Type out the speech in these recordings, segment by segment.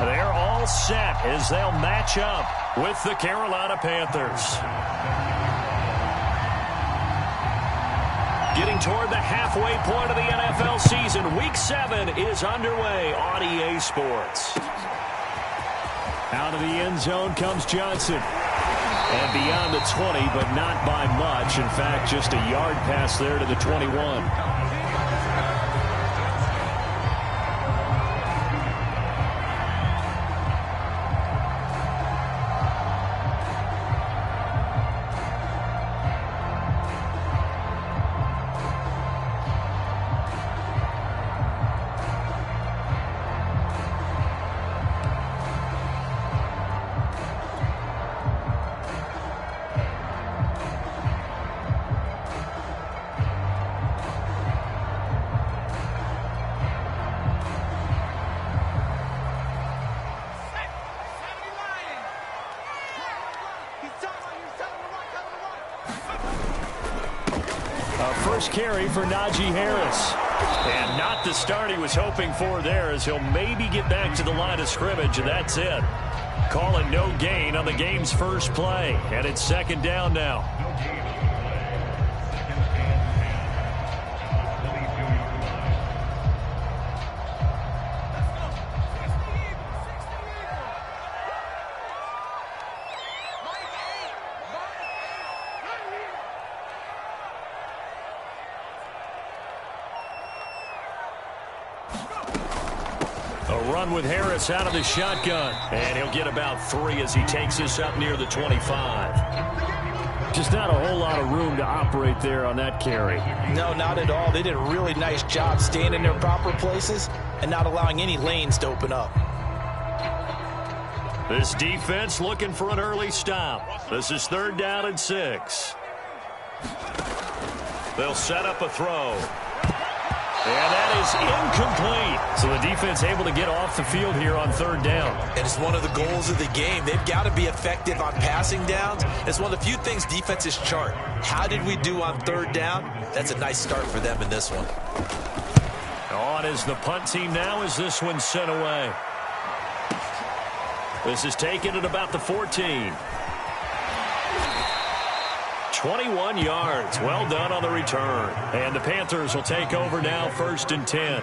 They're all set as they'll match up with the Carolina Panthers. Getting toward the halfway point of the NFL season, Week 7 is underway on EA Sports. Out of the end zone comes Johnson. And beyond the 20, but not by much. In fact, just a yard pass there to the 21. First carry for Najee Harris. And not the start he was hoping for there, as he'll maybe get back to the line of scrimmage, and that's it. Call it no gain on the game's first play. And it's second down now. With Harris out of the shotgun, and he'll get about 3 as he takes this up near the 25. Just not a whole lot of room to operate there on that carry. No, not at all. They did a really nice job staying in their proper places and not allowing any lanes to open up. This defense looking for an early stop. This is 3rd down and 6. They'll set up a throw. And that is incomplete. So the defense able to get off the field here on 3rd down. And it's one of the goals of the game. They've got to be effective on passing downs. It's one of the few things defenses chart. How did we do on 3rd down? That's a nice start for them in this one. On is the punt team now as this one's sent away. This is taken at about the 14. 21 yards. Well done on the return. And the Panthers will take over now, 1st and 10.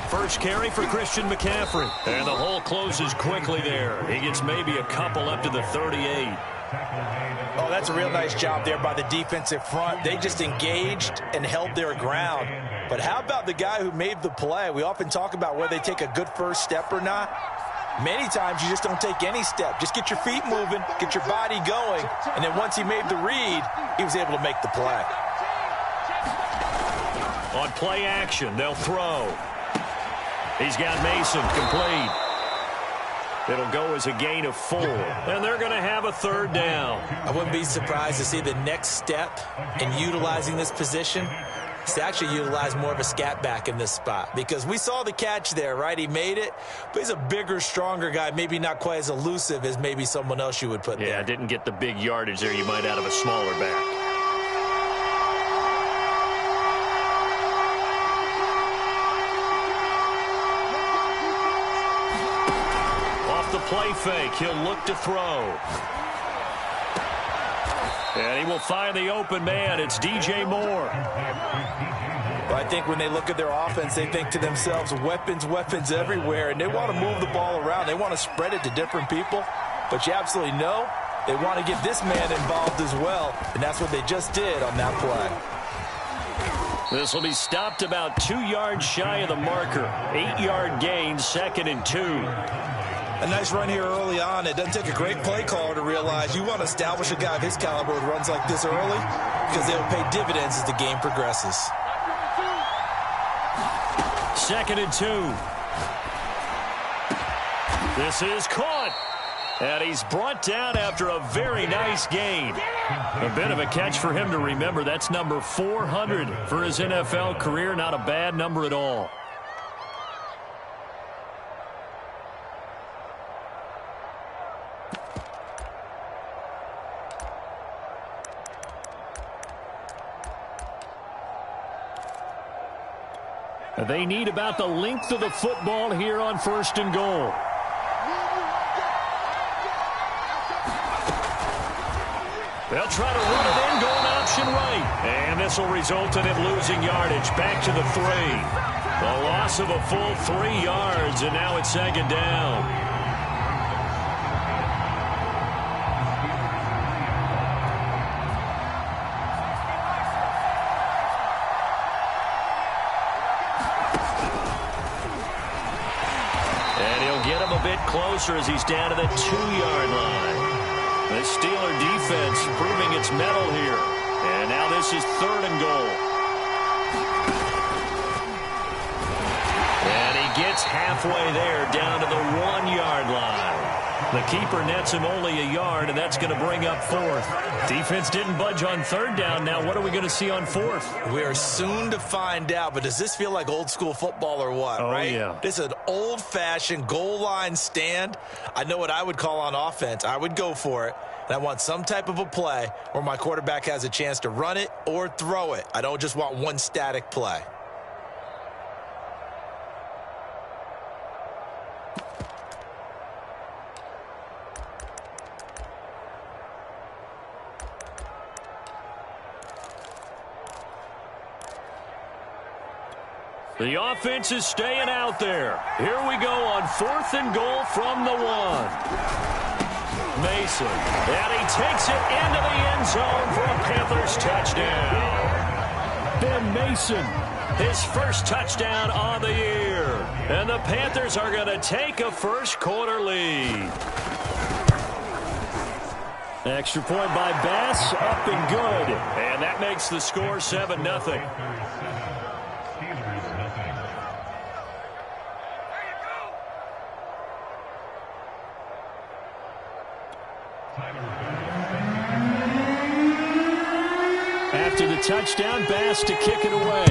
First carry for Christian McCaffrey. And the hole closes quickly there. He gets maybe a couple up to the 38. Oh, that's a real nice job there by the defensive front. They just engaged and held their ground. But how about the guy who made the play? We often talk about whether they take a good first step or not. Many times you just don't take any step. Just get your feet moving, get your body going, and then once he made the read, he was able to make the play. On play action, they'll throw. He's got Mason complete. It'll go as a gain of 4. And they're going to have a 3rd down. I wouldn't be surprised to see the next step in utilizing this position is to actually utilize more of a scat back in this spot. Because we saw the catch there, right? He made it, but he's a bigger, stronger guy, maybe not quite as elusive as maybe someone else you would put there. Yeah, didn't get the big yardage there you might out of a smaller back. Play fake. He'll look to throw. And he will find the open man. It's DJ Moore. Well, I think when they look at their offense, they think to themselves, weapons, weapons everywhere, and they want to move the ball around. They want to spread it to different people. But you absolutely know they want to get this man involved as well, and that's what they just did on that play. This will be stopped about 2 yards shy of the marker. 8-yard gain, 2nd and 2. A nice run here early on. It doesn't take a great play caller to realize you want to establish a guy of his caliber with runs like this early because they'll pay dividends as the game progresses. 2nd and 2. This is caught. And he's brought down after a very nice gain. A bit of a catch for him to remember. That's number 400 for his NFL career. Not a bad number at all. They need about the length of the football here on 1st and goal. They'll try to run it in, going option right. And this will result in him losing yardage. Back to the 3. The loss of a full 3 yards, and now it's 2nd down. Closer as he's down to the 2-yard line. The Steeler defense proving its mettle here. And now this is 3rd and goal. And he gets halfway there, down to the 1-yard line. The keeper nets him only a yard, and that's going to bring up 4th. Defense didn't budge on 3rd down. Now what are we going to see on 4th? We are soon to find out, but does this feel like old school football or what, right? Yeah. This is an old-fashioned goal line stand. I know what I would call on offense. I would go for it, and I want some type of a play where my quarterback has a chance to run it or throw it. I don't just want one static play. The offense is staying out there. Here we go on 4th and goal from the 1. Mason. And he takes it into the end zone for a Panthers touchdown. Ben Mason, his first touchdown on the year. And the Panthers are going to take a first-quarter lead. Extra point by Bass, up and good. And that makes the score 7-0. After the touchdown, Bass to kick it away.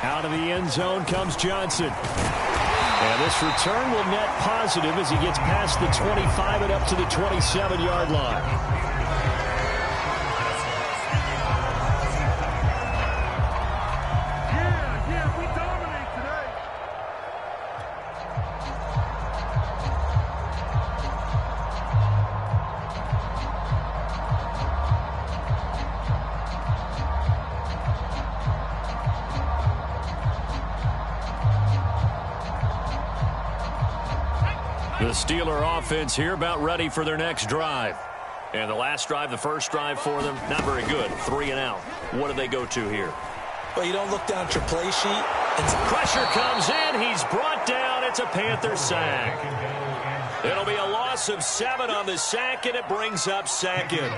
Out of the end zone comes Johnson. And this return will net positive as he gets past the 25 and up to the 27-yard line. The Steeler offense here about ready for their next drive. And the last drive, the first drive for them, not very good. 3 and out. What do they go to here? Well, you don't look down at your play sheet. And pressure comes in. He's brought down. It's a Panther sack. It'll be a loss of 7 on the sack, and it brings up 2nd.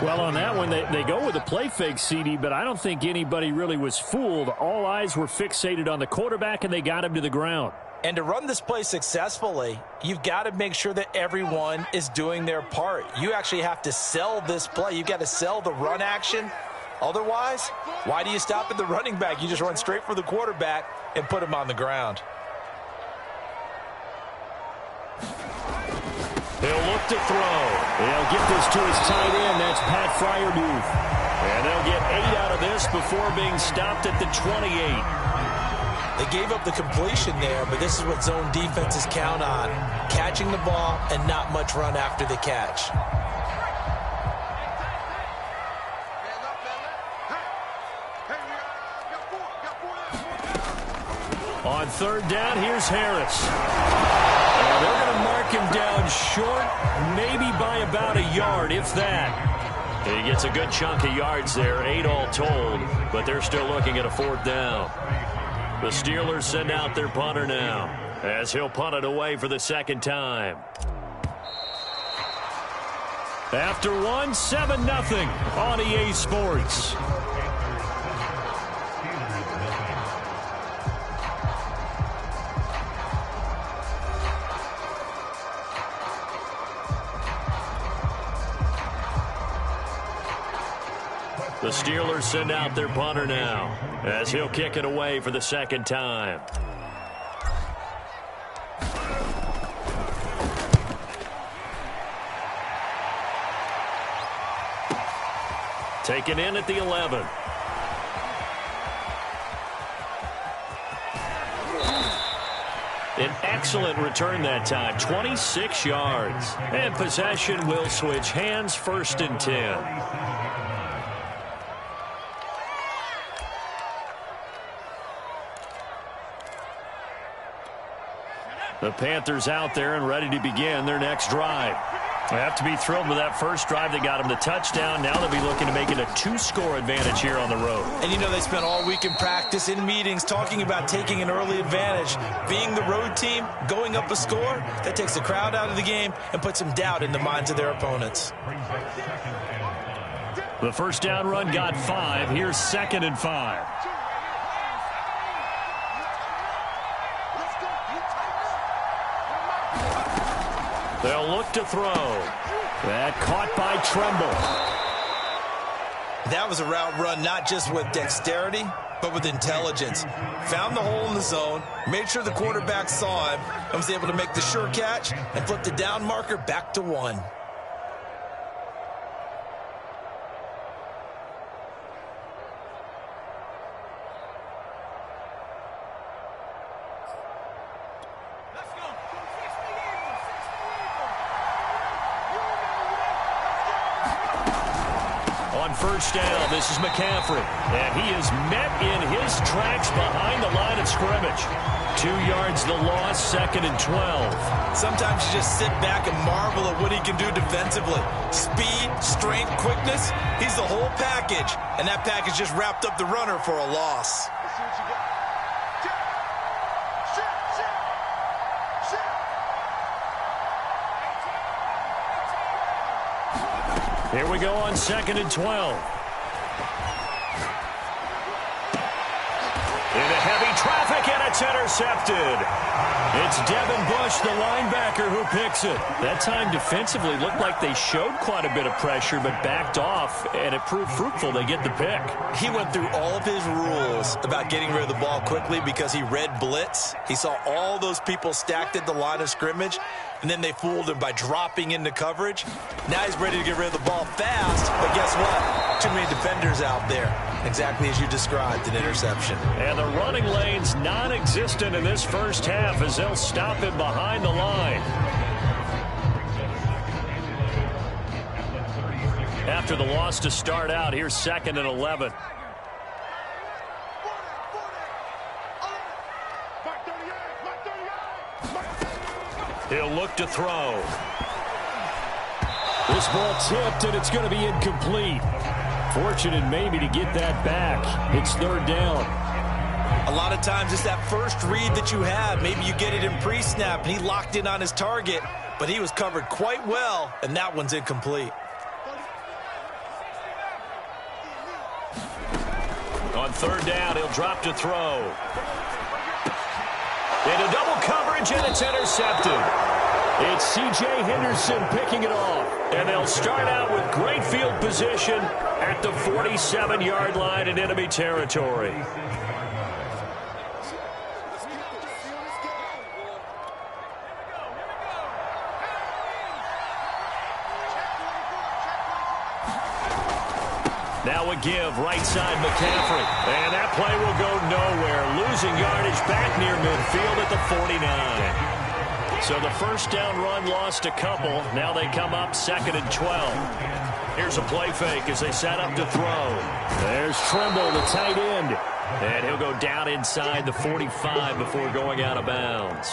Well, on that one, they go with a play fake, CD, but I don't think anybody really was fooled. All eyes were fixated on the quarterback, and they got him to the ground. And to run this play successfully, you've got to make sure that everyone is doing their part. You actually have to sell this play. You've got to sell the run action. Otherwise, why do you stop at the running back? You just run straight for the quarterback and put him on the ground. He'll look to throw. They'll get this to his tight end. That's Pat Fryermuth. And they'll get 8 out of this before being stopped at the 28. They gave up the completion there, but this is what zone defenses count on. Catching the ball and not much run after the catch. On 3rd down, here's Harris. And they're going to mark him down short, maybe by about a yard, if that. He gets a good chunk of yards there, 8 all told, but they're still looking at a 4th down. The Steelers send out their punter now, as he'll punt it away for the 2nd time. After 1, 7-0 on EA Sports. The Steelers send out their punter now as he'll kick it away for the second time. Taken in at the 11. An excellent return that time, 26 yards. And possession will switch hands, 1st and 10. The Panthers out there and ready to begin their next drive. They have to be thrilled with that first drive that got them the touchdown. Now they'll be looking to make it a 2-score advantage here on the road. And you know they spent all week in practice, in meetings, talking about taking an early advantage. Being the road team, going up a score, that takes the crowd out of the game and puts some doubt in the minds of their opponents. The first down run got 5. Here's 2nd and 5. They'll look to throw. That caught by Tremble. That was a route run not just with dexterity, but with intelligence. Found the hole in the zone, made sure the quarterback saw him, and was able to make the sure catch and flip the down marker back to 1. First down, this is McCaffrey. And he is met in his tracks behind the line of scrimmage. 2 yards the loss, 2nd and 12. Sometimes you just sit back and marvel at what he can do defensively. Speed, strength, quickness, he's the whole package. And that package just wrapped up the runner for a loss. Here we go on 2nd and 12. Into heavy traffic, and it's intercepted. It's Devin Bush, the linebacker, who picks it. That time defensively looked like they showed quite a bit of pressure, but backed off, and it proved fruitful. They get the pick. He went through all of his rules about getting rid of the ball quickly because he read blitz. He saw all those people stacked at the line of scrimmage, and then they fooled him by dropping into coverage. Now he's ready to get rid of the ball fast, but guess what? Too many defenders out there. Exactly as you described, an interception. And the running lane's non-existent in this first half as they'll stop him behind the line. After the loss to start out, here's 2nd and 11. He'll look to throw. This ball tipped, and it's going to be incomplete. Fortunate maybe to get that back. It's 3rd down. A lot of times it's that first read that you have. Maybe you get it in pre-snap, and he locked in on his target, but he was covered quite well, and that one's incomplete. On 3rd down, he'll drop to throw. Into double coverage, and it's intercepted. It's C.J. Henderson picking it off. And they'll start out with great field position at the 47-yard line in enemy territory. Now a give, right side McCaffrey. And that play will go nowhere. Losing yardage back near midfield at the 49. So the first down run lost a couple. Now they come up 2nd and 12. Here's a play fake as they set up to throw. There's Tremble, the tight end. And he'll go down inside the 45 before going out of bounds.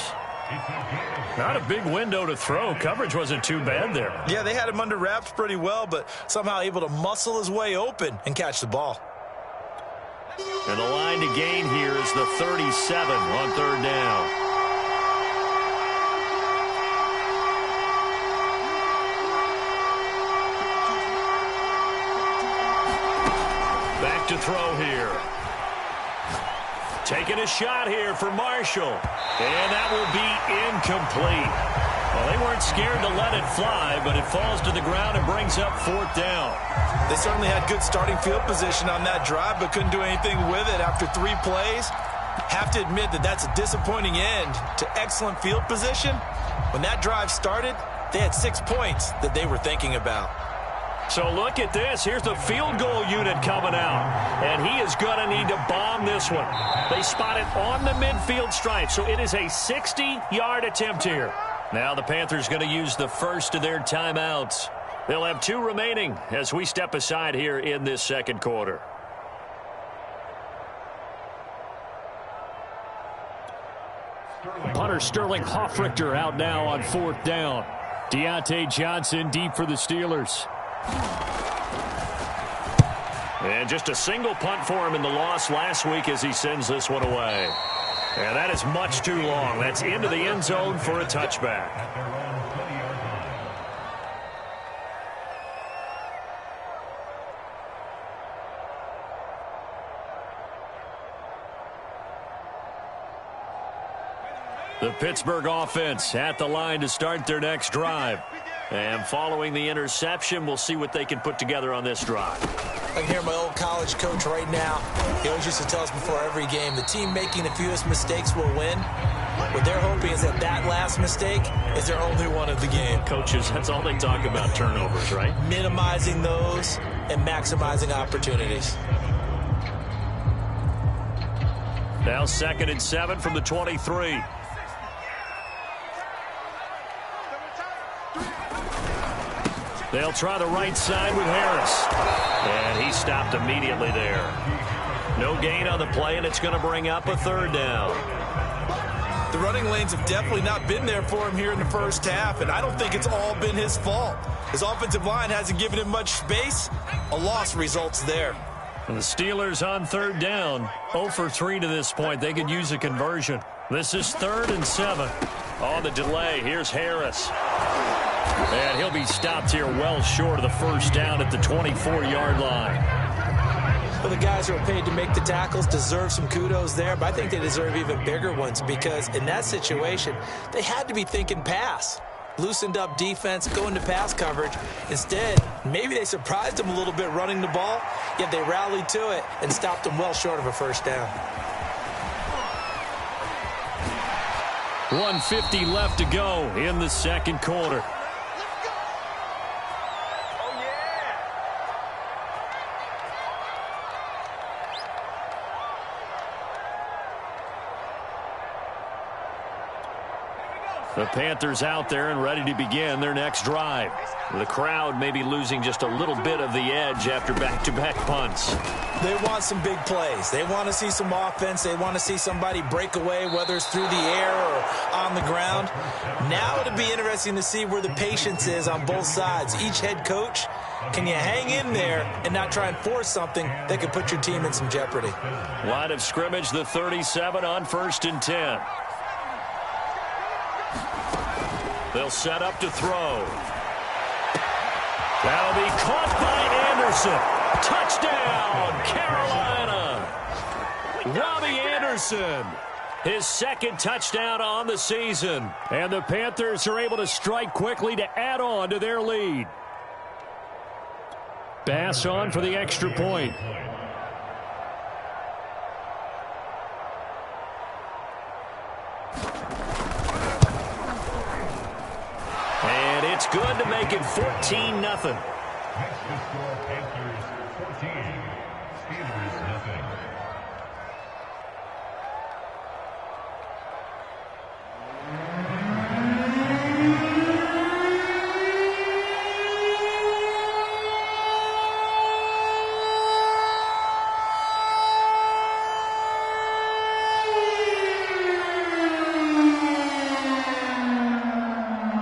Not a big window to throw. Coverage wasn't too bad there. Yeah, they had him under wraps pretty well, but somehow able to muscle his way open and catch the ball. And the line to gain here is the 37 on 3rd down. Back to throw here. Taking a shot here for Marshall. And that will be incomplete. Well, they weren't scared to let it fly, but it falls to the ground and brings up 4th down. They certainly had good starting field position on that drive, but couldn't do anything with it after 3 plays. Have to admit that that's a disappointing end to excellent field position. When that drive started, they had 6 points that they were thinking about. So look at this. Here's the field goal unit coming out. And he is going to need to bomb this one. They spot it on the midfield stripe. So it is a 60-yard attempt here. Now the Panthers going to use the first of their timeouts. They'll have 2 remaining as we step aside here in this second quarter. Punter Sterling Hoffrichter out now on 4th down. Deontay Johnson deep for the Steelers. And just a single punt for him in the loss last week as he sends this one away. And that is much too long. That's into the end zone for a touchback. The Pittsburgh offense at the line to start their next drive. And following the interception, we'll see what they can put together on this drive. I can hear my old college coach right now. He always used to tell us before every game, the team making the fewest mistakes will win. What they're hoping is that that last mistake is their only one of the game. Coaches, that's all they talk about, turnovers, right? Minimizing those and maximizing opportunities. Now 2nd and 7 from the 23. They'll try the right side with Harris. And he stopped immediately there. No gain on the play, and it's going to bring up a 3rd down. The running lanes have definitely not been there for him here in the first half, and I don't think it's all been his fault. His offensive line hasn't given him much space. A loss results there. And the Steelers on 3rd down. 0 for 3 to this point. They could use a conversion. This is 3rd and 7. On the delay, here's Harris. And he'll be stopped here well short of the 1st down at the 24-yard line. Well, the guys who are paid to make the tackles deserve some kudos there, but I think they deserve even bigger ones because in that situation, they had to be thinking pass. Loosened up defense, going to pass coverage. Instead, maybe they surprised them a little bit running the ball, yet they rallied to it and stopped them well short of a 1st down. 1:50 left to go in the second quarter. The Panthers out there and ready to begin their next drive. The crowd may be losing just a little bit of the edge after back-to-back punts. They want some big plays. They want to see some offense. They want to see somebody break away, whether it's through the air or on the ground. Now it'll be interesting to see where the patience is on both sides. Each head coach, can you hang in there and not try and force something that could put your team in some jeopardy? Line of scrimmage, the 37 on 1st and 10. They'll set up to throw. That'll be caught by Anderson. Touchdown, Carolina. Robbie Anderson, his 2nd touchdown on the season. And the Panthers are able to strike quickly to add on to their lead. Bass on for the extra point. It's good to make it 14-0.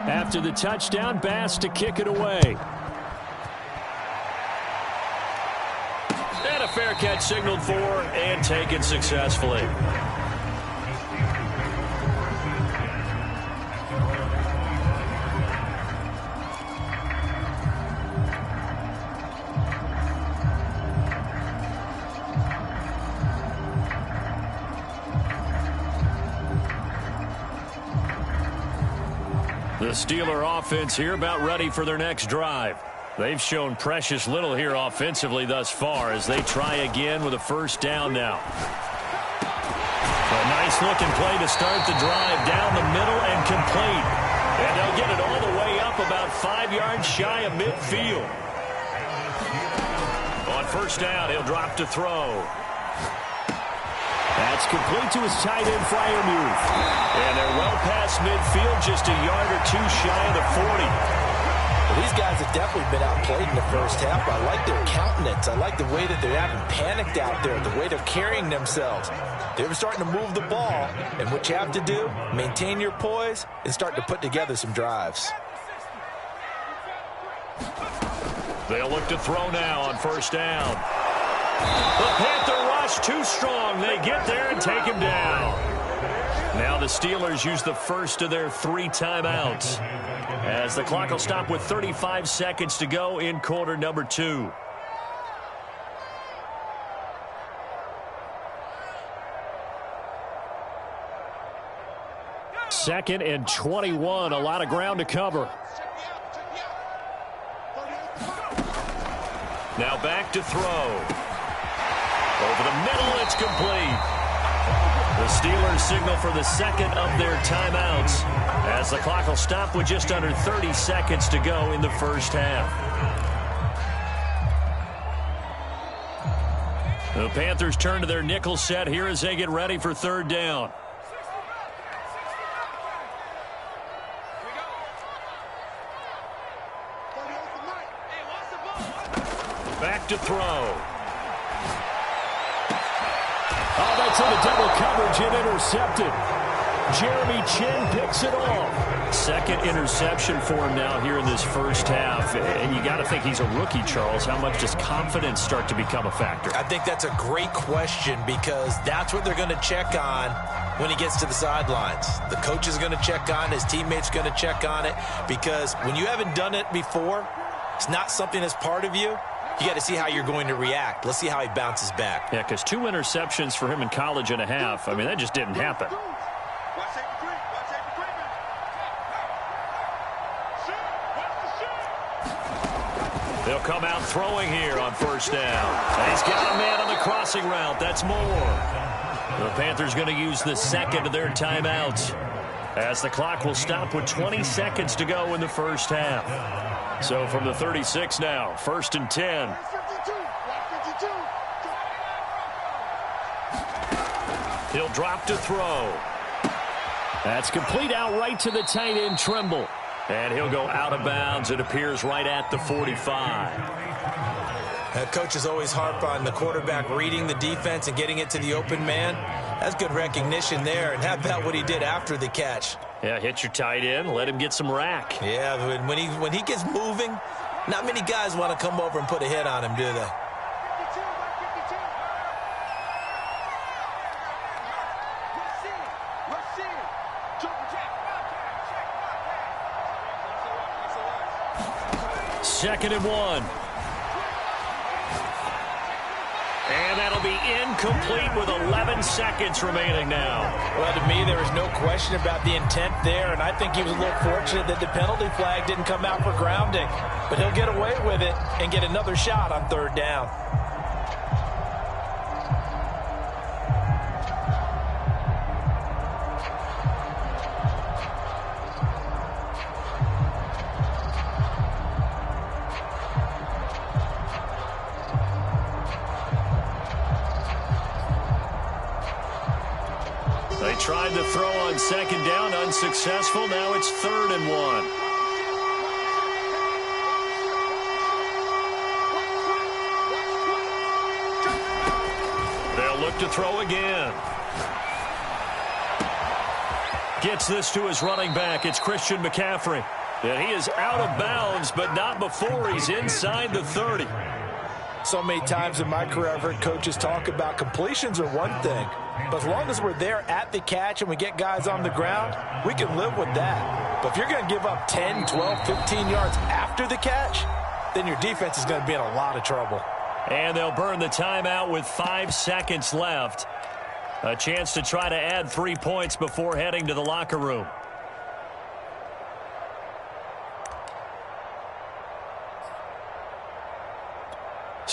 After the touchdown, Bass to kick it away. And a fair catch signaled for and taken successfully. The Steeler offense here about ready for their next drive. They've shown precious little here offensively thus far as they try again with a first down now. A nice-looking play to start the drive down the middle and complete. And they'll get it all the way up about 5 yards shy of midfield. On first down, he'll drop to throw. That's complete to his tight end, Freiermuth. And they're well past midfield, just a yard or two shy of the 40. Well, these guys have definitely been outplayed in the first half. I like their countenance. I like the way that they haven't panicked out there, the way they're carrying themselves. They're starting to move the ball, and what you have to do, maintain your poise and start to put together some drives. They'll look to throw now on first down. The Panther rush too strong. They get there and take him down. Now the Steelers use the first of their 3 timeouts, as the clock will stop with 35 seconds to go in quarter number 2. Second and 21, a lot of ground to cover. Now back to throw. Over the middle, it's complete. The Steelers signal for the second of their timeouts, as the clock will stop with just under 30 seconds to go in the first half. The Panthers turn to their nickel set here as they get ready for third down. Back to throw. Oh, that's in the double coverage and intercepted. Jeremy Chin picks it off. Second interception for him now here in this first half. And you got to think he's a rookie, Charles. How much does confidence start to become a factor? I think that's a great question, because that's what they're going to check on when he gets to the sidelines. The coach is going to check on it. His teammates going to check on it, because when you haven't done it before, it's not something that's part of you. You got to see how you're going to react. Let's see how he bounces back. Yeah, because 2 interceptions for him in college and a half. I mean, that just didn't happen. They'll come out throwing here on first down. And he's got a man on the crossing route. That's more. The Panthers going to use the second of their timeouts, as the clock will stop with 20 seconds to go in the first half. So from the 36 now, first and 10. He'll drop to throw. That's complete outright to the tight end, Trimble. And he'll go out of bounds. It appears right at the 45. Coaches always harp on the quarterback reading the defense and getting it to the open man. That's good recognition there. And how about what he did after the catch? Yeah, hit your tight end, let him get some rack. Yeah, when he gets moving, not many guys want to come over and put a hit on him, do they? Second and 1. And that'll be incomplete with 11 seconds remaining now. Well, to me, there was no question about the intent there, and I think he was a little fortunate that the penalty flag didn't come out for grounding. But he'll get away with it and get another shot on third down. They tried to throw on second down, unsuccessful. Now it's third and 1. They'll look to throw again. Gets this to his running back. It's Christian McCaffrey. And he is out of bounds, but not before he's inside the 30. So many times in my career, I've heard coaches talk about completions are one thing. But as long as we're there at the catch and we get guys on the ground, we can live with that. But if you're going to give up 10, 12, 15 yards after the catch, then your defense is going to be in a lot of trouble. And they'll burn the timeout with 5 seconds left. A chance to try to add 3 points before heading to the locker room.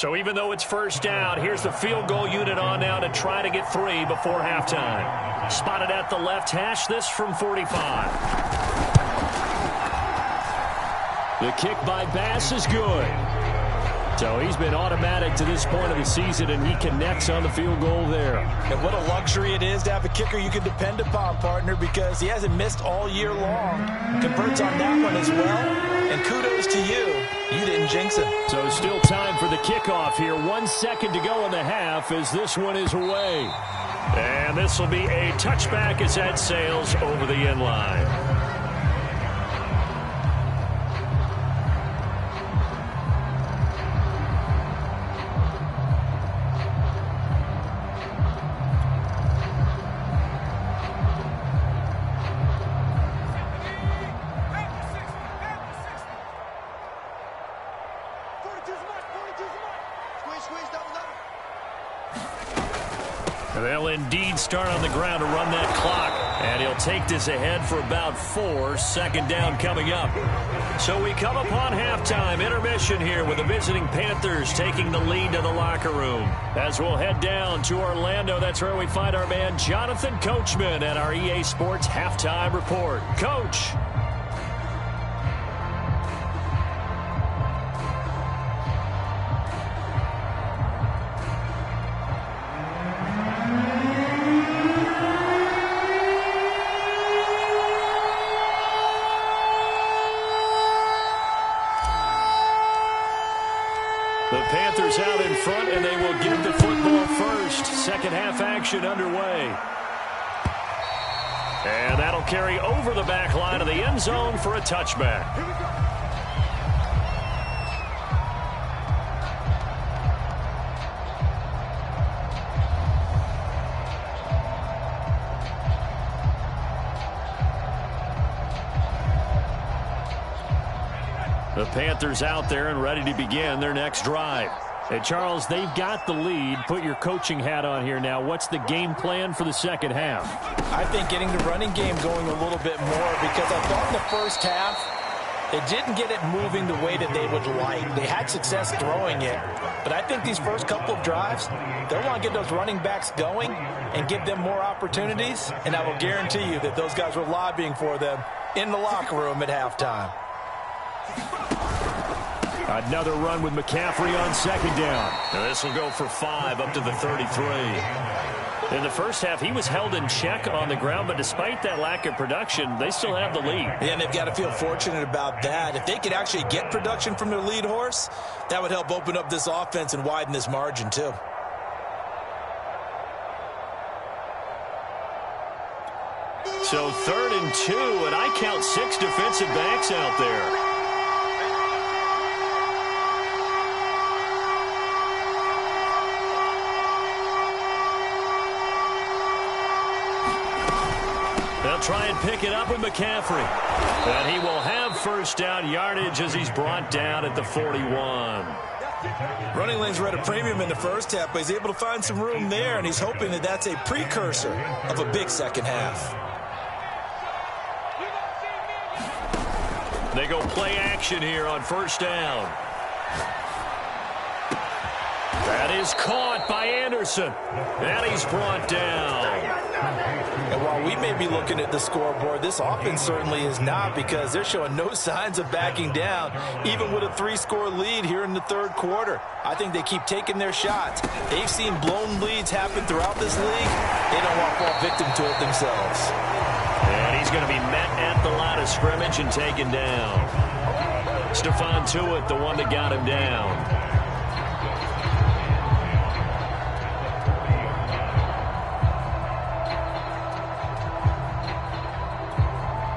So even though it's first down, here's the field goal unit on now to try to get 3 before halftime. Spotted at the left hash, this from 45. The kick by Bass is good. So he's been automatic to this point of the season, and he connects on the field goal there. And what a luxury it is to have a kicker you can depend upon, partner, because he hasn't missed all year long. Converts on that one as well. And kudos to you. You didn't jinx him. So still time for the kickoff here. 1 second to go in the half as this one is away. And this will be a touchback as that sails over the end line. They'll indeed start on the ground to run that clock. And he'll take this ahead for about 4. Second down coming up. So we come upon halftime intermission here with the visiting Panthers taking the lead to the locker room. As we'll head down to Orlando, that's where we find our man Jonathan Coachman at our EA Sports Halftime Report. Coach. The Panthers out in front, and they will give the football first. Second half action underway. And that'll carry over the back line of the end zone for a touchback. The Panthers out there and ready to begin their next drive. Hey, Charles, they've got the lead. Put your coaching hat on here now. What's the game plan for the second half? I think getting the running game going a little bit more, because I thought in the first half they didn't get it moving the way that they would like. They had success throwing it, but I think these first couple of drives, they want to get those running backs going and give them more opportunities, and I will guarantee you that those guys were lobbying for them in the locker room at halftime. Another run with McCaffrey on second down. Now this will go for 5 up to the 33. In the first half, he was held in check on the ground, but despite that lack of production, they still have the lead. Yeah, and they've got to feel fortunate about that. If they could actually get production from their lead horse, that would help open up this offense and widen this margin too. So 3rd and 2, and I count 6 defensive backs out there. They'll try and pick it up with McCaffrey. And he will have first down yardage as he's brought down at the 41. Running lanes were at a premium in the first half, but he's able to find some room there, and he's hoping that that's a precursor of a big second half. They go play action here on first down. That is caught by Anderson. And he's brought down. And while we may be looking at the scoreboard, this offense certainly is not, because they're showing no signs of backing down, even with a 3-score lead here in the third quarter. I think they keep taking their shots. They've seen blown leads happen throughout this league. They don't want to fall victim to it themselves. And he's going to be met at the line of scrimmage and taken down. Stephon Tuitt, the one that got him down.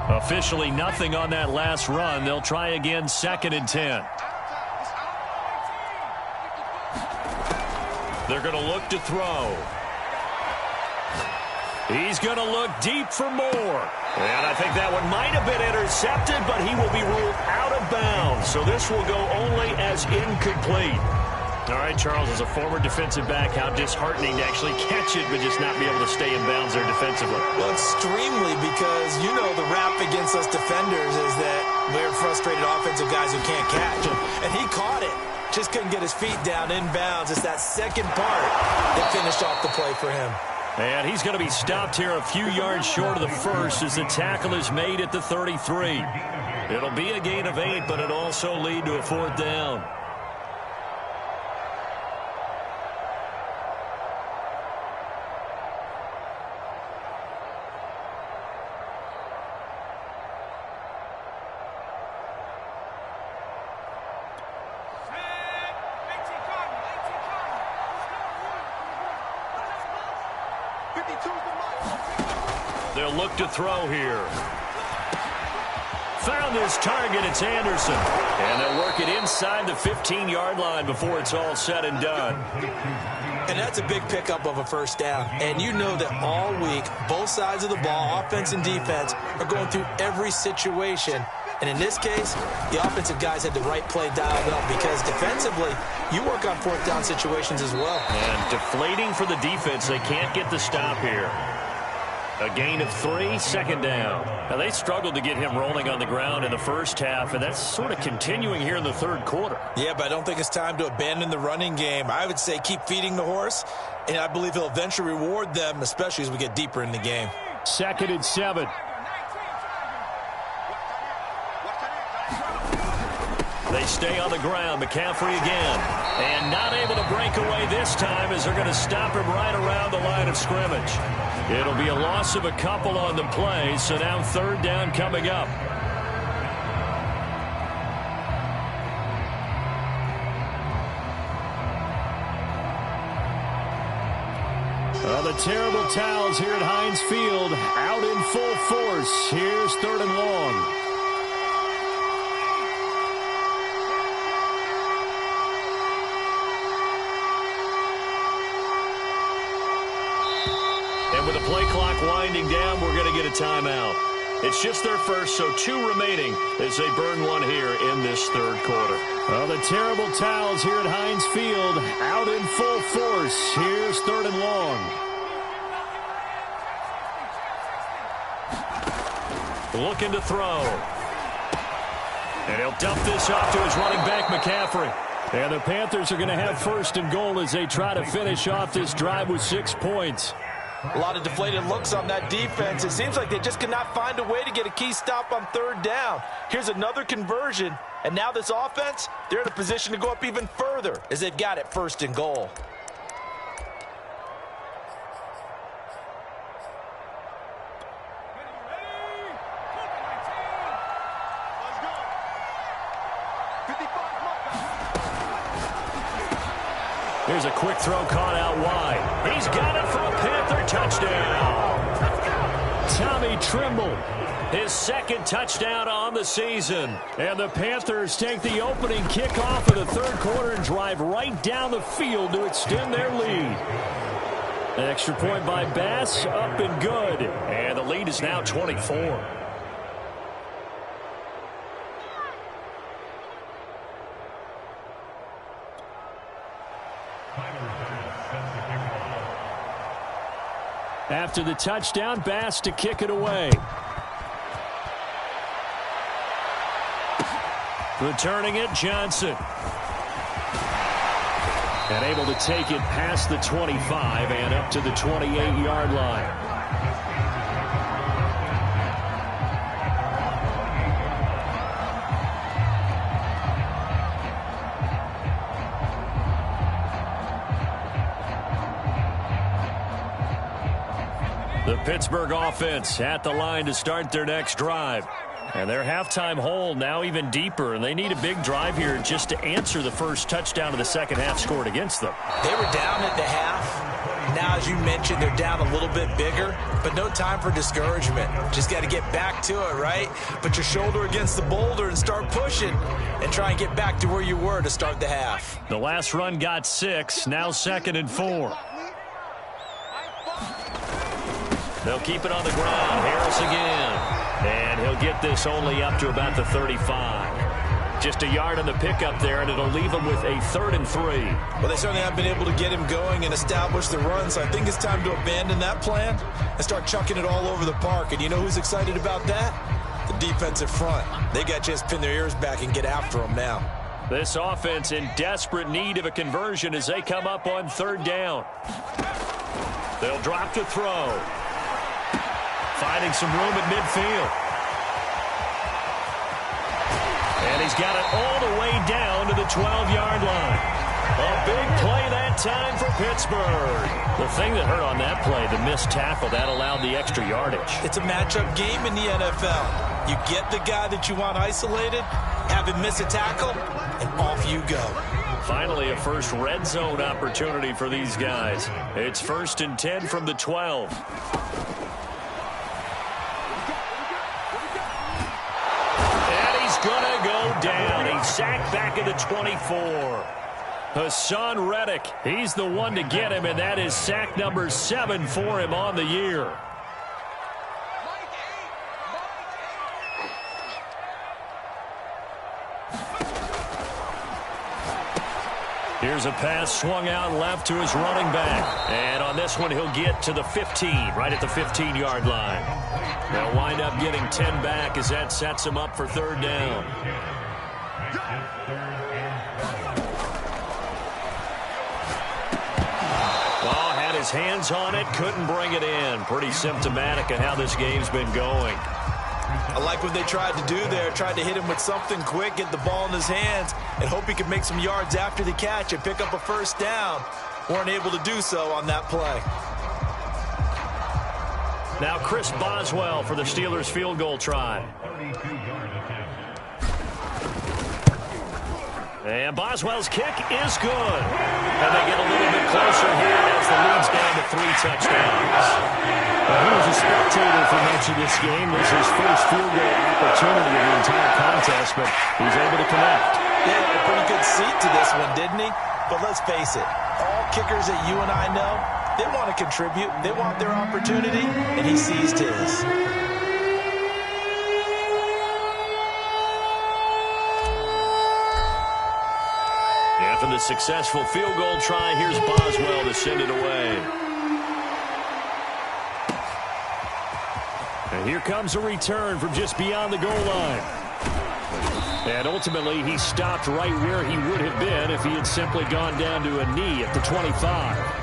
Officially nothing on that last run. They'll try again 2nd and 10. They're going to look to throw. He's going to look deep for more. And I think that one might have been intercepted, but he will be ruled out of bounds. So this will go only as incomplete. All right, Charles, as a former defensive back, how disheartening to actually catch it but just not be able to stay in bounds there defensively. Well, extremely, because, you know, the rap against us defenders is that we're frustrated offensive guys who can't catch. And he caught it just couldn't get his feet down inbounds. It's that second part that finished off the play for him. And he's going to be stopped here a few yards short of the first as the tackle is made at the 33. It'll be a gain of 8, but it'll also lead to a 4th down. They'll look to throw here. Found his target. It's Anderson. And they'll work it inside the 15-yard line before it's all said and done. And that's a big pickup of a first down. And you know that all week, both sides of the ball, offense and defense, are going through every situation. And in this case, the offensive guys had the right play dialed up because defensively, you work on 4th down situations as well. And deflating for the defense. They can't get the stop here. A gain of 3, 2nd down. Now, they struggled to get him rolling on the ground in the first half, and that's sort of continuing here in the 3rd quarter. Yeah, but I don't think it's time to abandon the running game. I would say keep feeding the horse, and I believe he'll eventually reward them, especially as we get deeper in the game. 2nd and 7. They stay on the ground. McCaffrey again. And not able to break away this time as they're going to stop him right around the line of scrimmage. It'll be a loss of a couple on the play, so now 3rd down coming up. The terrible towels here at Heinz Field out in full force. Here's 3rd and long. And with the play clock winding down, we're going to get a timeout. It's just their first, so 2 remaining as they burn one here in this 3rd quarter. The terrible towels here at Heinz Field out in full force. Here's 3rd and long. Looking to throw. And he'll dump this off to his running back, McCaffrey. And the Panthers are going to have 1st and goal as they try to finish off this drive with 6 points. A lot of deflated looks on that defense. It seems like they just cannot find a way to get a key stop on 3rd down. Here's another conversion, and now this offense, they're in a position to go up even further as they've got it 1st and goal. Here's a quick throw caught out wide. He's got it for a Panther touchdown. Tommy Trimble, his 2nd touchdown on the season. And the Panthers take the opening kickoff of the 3rd quarter and drive right down the field to extend their lead. An extra point by Bass, up and good. And the lead is now 24. After the touchdown, Bass to kick it away. Returning it, Johnson. And able to take it past the 25 and up to the 28-yard line. The Pittsburgh offense at the line to start their next drive. And their halftime hole now even deeper, and they need a big drive here just to answer the first touchdown of the 2nd half scored against them. They were down at the half. Now, as you mentioned, they're down a little bit bigger, but no time for discouragement. Just got to get back to it, right? Put your shoulder against the boulder and start pushing and try and get back to where you were to start the half. The last run got 6, now 2nd and 4. They'll keep it on the ground. Harris again. And he'll get this only up to about the 35. Just a yard on the pickup there, and it'll leave him with a 3rd and 3. Well, they certainly have been able to get him going and establish the run, so I think it's time to abandon that plan and start chucking it all over the park. And you know who's excited about that? The defensive front. They got to just pin their ears back and get after him now. This offense in desperate need of a conversion as they come up on third down. They'll drop to throw. Finding some room at midfield. And he's got it all the way down to the 12-yard line. A big play that time for Pittsburgh. The thing that hurt on that play, the missed tackle, that allowed the extra yardage. It's a matchup game in the NFL. You get the guy that you want isolated, have him miss a tackle, and off you go. Finally, a first red zone opportunity for these guys. It's 1st and 10 from the 12. And he's going to go down. He's sacked back at the 24. Hassan Reddick, he's the one to get him, and that is sack number 7 for him on the year. Here's a pass swung out left to his running back. And on this one, he'll get to the 15, right at the 15-yard line. They'll wind up getting 10 back as that sets him up for third down. Ball had his hands on it, couldn't bring it in. Pretty symptomatic of how this game's been going. I like what they tried to do there, tried to hit him with something quick, get the ball in his hands, and hope he could make some yards after the catch and pick up a first down. Weren't able to do so on that play. Now Chris Boswell for the Steelers field goal try. And Boswell's kick is good. And they get a little bit closer here as the lead's down to 3 touchdowns. Well, he was a spectator for much of this game. This is his first field goal opportunity of the entire contest, but he's able to connect. Yeah, had a pretty good seat to this one, didn't he? But let's face it, all kickers that you and I know, they want to contribute. They want their opportunity, and he seized his. After the successful field goal try, here's Boswell to send it away. And here comes a return from just beyond the goal line. And ultimately, he stopped right where he would have been if he had simply gone down to a knee at the 25.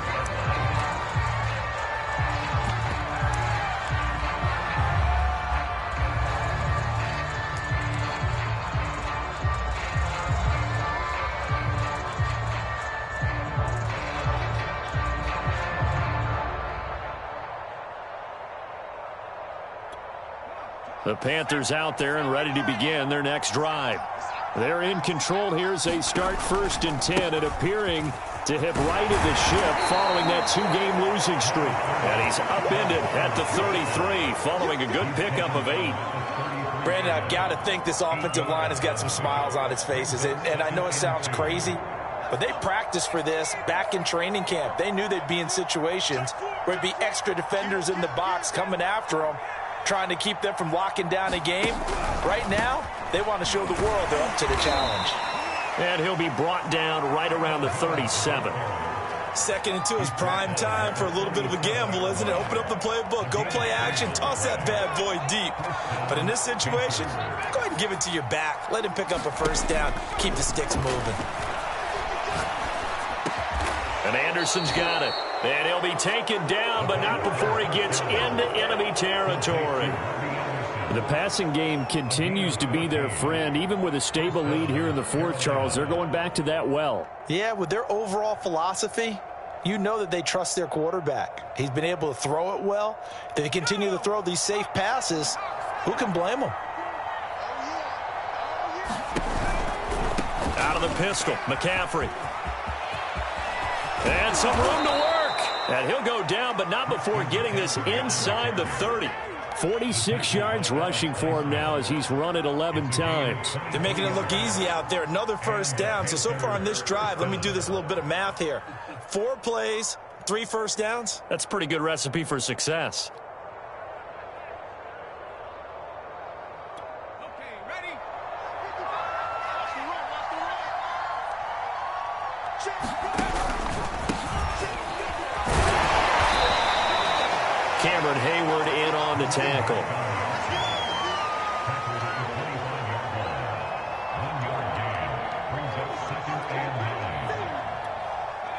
The Panthers out there and ready to begin their next drive. They're in control here as they start 1st and 10 and appearing to have righted the ship following that 2-game losing streak. And he's upended at the 33 following a good pickup of 8. Brandon, I've got to think this offensive line has got some smiles on its faces. And I know it sounds crazy, but they practiced for this back in training camp. They knew they'd be in situations where there'd be extra defenders in the box coming after them, trying to keep them from locking down a game. Right now, they want to show the world they're up to the challenge. And he'll be brought down right around the 37. 2nd and 2 is prime time for a little bit of a gamble, isn't it? Open up the playbook, go play action, toss that bad boy deep. But in this situation, go ahead and give it to your back. Let him pick up a first down. Keep the sticks moving. And Anderson's got it. And he'll be taken down, but not before he gets into enemy territory. The passing game continues to be their friend. Even with a stable lead here in the 4th, Charles, they're going back to that well. Yeah, with their overall philosophy, you know that they trust their quarterback. He's been able to throw it well. They continue to throw these safe passes. Who can blame them? Out of the pistol, McCaffrey. And some room to work. And he'll go down, but not before getting this inside the 30. 46 yards rushing for him now as he's run it 11 times. They're making it look easy out there. Another first down. So far on this drive, let me do this little bit of math here. 4 plays, 3 first downs. That's a pretty good recipe for success. Cameron Hayward in on the tackle.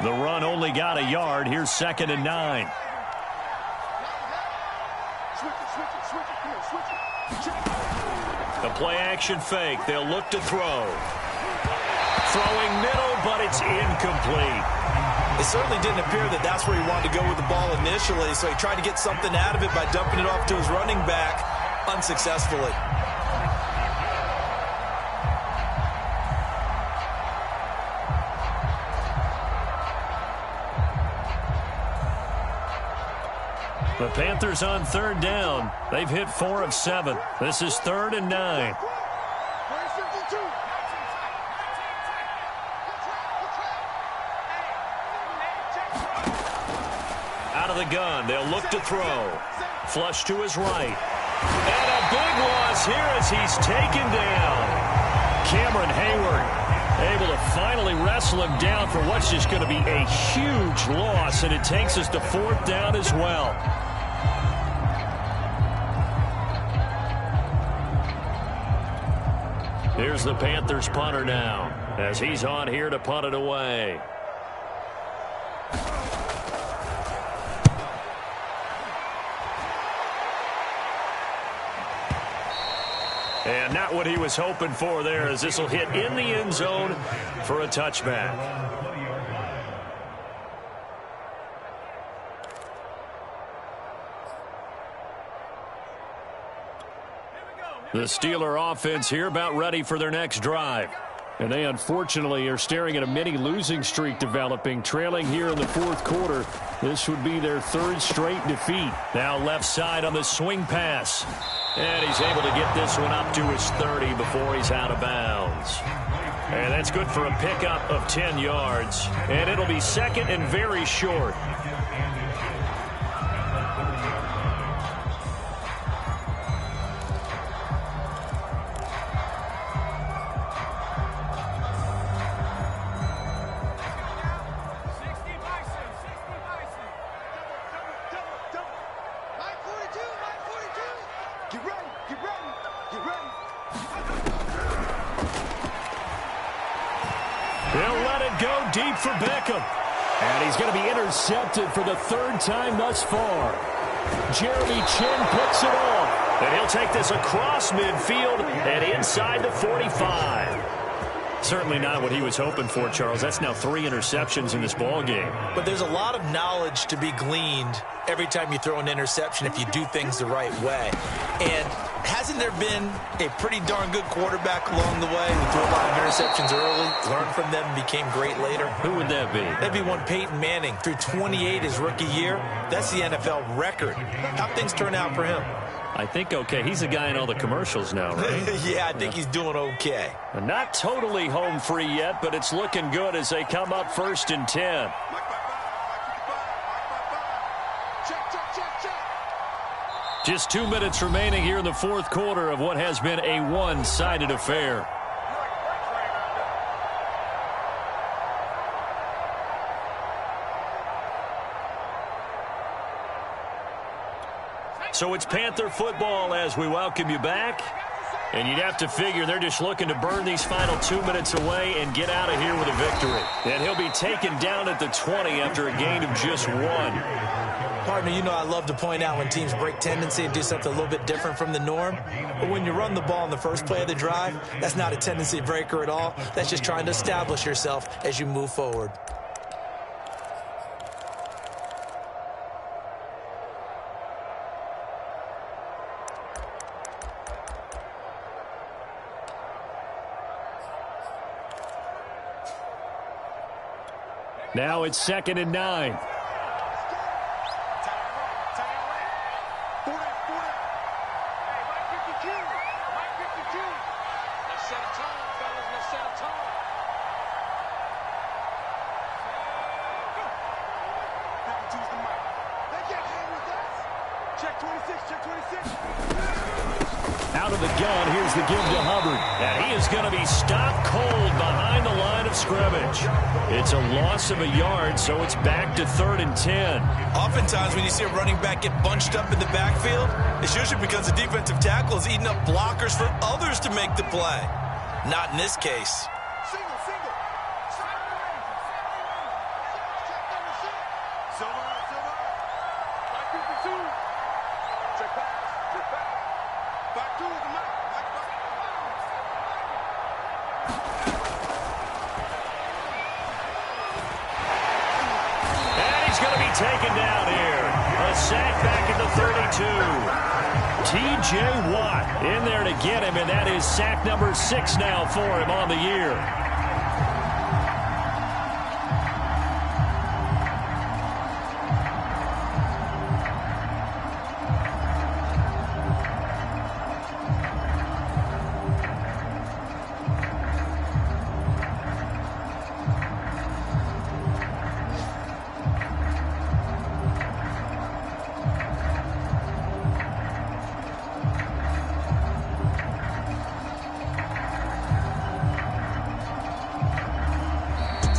The run only got a yard. Here's 2nd and 9. The play-action fake. They'll look to throw. Throwing middle, but it's incomplete. It certainly didn't appear that that's where he wanted to go with the ball initially, so he tried to get something out of it by dumping it off to his running back unsuccessfully. The Panthers on 3rd down. They've hit 4 of 7. This is 3rd and 9. Out of the gun. They'll look to throw. Flush to his right. And a big loss here as he's taken down. Cameron Hayward able to finally wrestle him down for what's just going to be a huge loss, and it takes us to 4th down as well. Here's the Panthers punter now as he's on here to punt it away. And not what he was hoping for there, as this will hit in the end zone for a touchback. The Steeler offense here about ready for their next drive. And they unfortunately are staring at a mini losing streak developing, trailing here in the 4th quarter. This would be their 3rd straight defeat. Now left side on the swing pass. And he's able to get this one up to his 30 before he's out of bounds. And that's good for a pickup of 10 yards. And it'll be 2nd and very short. They'll let it go deep for Beckham. And he's going to be intercepted for the 3rd time thus far. Jeremy Chin puts it off. And he'll take this across midfield and inside the 45. Certainly not what he was hoping for, Charles. That's now 3 interceptions in this ball game. But there's a lot of knowledge to be gleaned every time you throw an interception if you do things the right way. And hasn't there been a pretty darn good quarterback along the way who threw a lot of interceptions early, learned from them, and became great later? Who would that be? That'd be one Peyton Manning. Threw 28 his rookie year. That's the NFL record. How things turn out for him? I think okay. He's the guy in all the commercials now, right? Yeah, I think he's doing okay. Not totally home free yet, but it's looking good as they come up 1st and 10. Just 2 minutes remaining here in the 4th quarter of what has been a one-sided affair. So it's Panther football as we welcome you back. And you'd have to figure they're just looking to burn these final 2 minutes away and get out of here with a victory. And he'll be taken down at the 20 after a gain of just 1. Partner, you know I love to point out when teams break tendency and do something a little bit different from the norm. But when you run the ball in the first play of the drive, that's not a tendency breaker at all. That's just trying to establish yourself as you move forward. Now it's 2nd and 9. Out of the gun, here's the give to Hubbard. And he is going to be stopped cold behind the line of scrimmage. It's a loss of a yard, so it's back to 3rd and 10. Oftentimes when you see a running back get bunched up in the backfield, it's usually because the defensive tackle is eating up blockers for others to make the play. Not in this case. taken down here. A sack back at the 32. T.J. Watt in there to get him, and that is sack number 6 now for him on the year.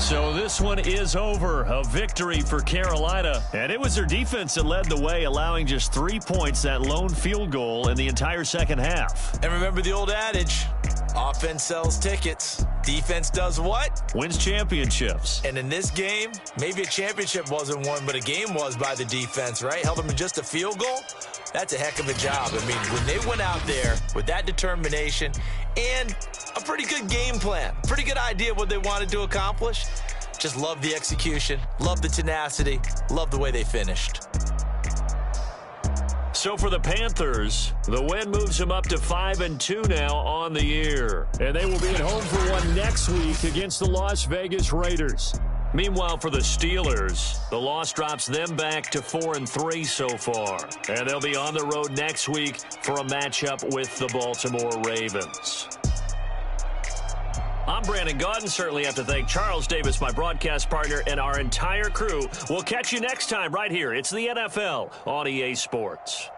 So this one is over. A victory for Carolina. And it was their defense that led the way, allowing just 3 points, that lone field goal in the entire second half. And remember the old adage, offense sells tickets. Defense does what? Wins championships. And in this game, maybe a championship wasn't won, but a game was by the defense, right? Held them to just a field goal. That's a heck of a job. I mean, when they went out there with that determination and a pretty good game plan, pretty good idea of what they wanted to accomplish, just love the execution, love the tenacity, love the way they finished. So for the Panthers, the win moves them up to 5-2 now on the year. And they will be at home for one next week against the Las Vegas Raiders. Meanwhile, for the Steelers, the loss drops them back to 4-3 so far. And they'll be on the road next week for a matchup with the Baltimore Ravens. I'm Brandon Gaudin. Certainly have to thank Charles Davis, my broadcast partner, and our entire crew. We'll catch you next time right here. It's the NFL on EA Sports.